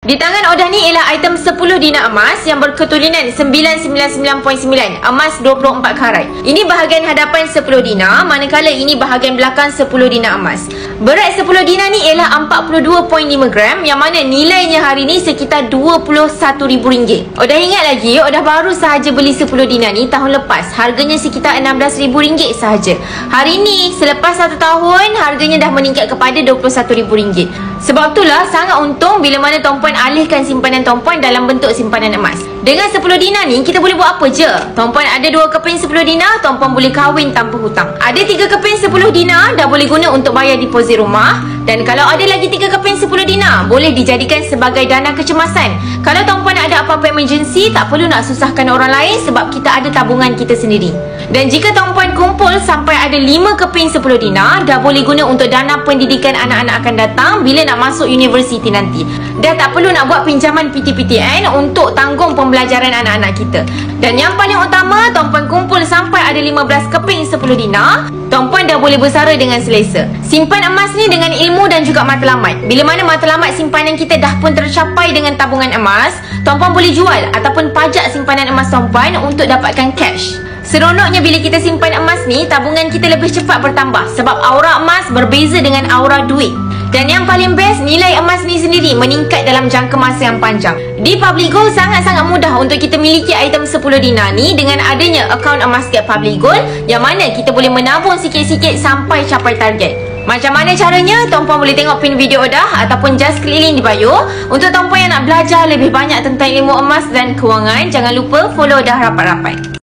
Di tangan Odah ni ialah item 10 dinar emas yang berketurunan 999.9 emas 24 karat. Ini bahagian hadapan 10 dinar, manakala ini bahagian belakang 10 dinar emas. Berat 10 dinar ni ialah 42.5 gram yang mana nilainya hari ni sekitar RM21,000. Odah ingat lagi, Odah baru sahaja beli 10 dinar ni tahun lepas. Harganya sekitar RM16,000 sahaja. Hari ni selepas 1 tahun harganya dah meningkat kepada RM21,000. Sebab itulah sangat untung bila mana tuan-puan alihkan simpanan tuan-puan dalam bentuk simpanan emas. Dengan 10 dinar ni kita boleh buat apa je? Tuan-puan ada 2 keping 10 dinar, tuan-puan boleh kahwin tanpa hutang. Ada 3 keping 10 dinar dah boleh guna untuk bayar deposit rumah. Dan kalau ada lagi 3 keping 10 dinar, boleh dijadikan sebagai dana kecemasan. Kalau tuan-puan ada apa-apa emergency, tak perlu nak susahkan orang lain sebab kita ada tabungan kita sendiri. Dan jika tuan-puan kumpul sampai ada 5 keping 10 dinar, dah boleh guna untuk dana pendidikan anak-anak akan datang bila nak masuk universiti nanti. Dah tak perlu nak buat pinjaman PTPTN untuk tanggung pembelajaran anak-anak kita. Dan yang paling utama, tuan-puan kumpul sampai ada 15 keping 10 dinar, tuan-puan dah boleh bersara dengan selesa. Simpan emas ni dengan ilmu dan juga matlamat. Bila mana matlamat simpanan kita dah pun tercapai dengan tabungan emas, tuan-puan boleh jual ataupun pajak simpanan emas tuan-puan untuk dapatkan cash. Seronoknya bila kita simpan emas ni, tabungan kita lebih cepat bertambah sebab aura emas berbeza dengan aura duit. Dan yang paling best, nilai emas ni sendiri meningkat dalam jangka masa yang panjang. Di Public Gold sangat-sangat mudah untuk kita miliki item 10 dinar ni dengan adanya akaun emas kat Public Gold yang mana kita boleh menabung sikit-sikit sampai capai target. Macam mana caranya? Tuan-puan boleh tengok pin video Odah ataupun just klik link di bio. Untuk tuan-puan yang nak belajar lebih banyak tentang ilmu emas dan kewangan, jangan lupa follow Odah rapat-rapat.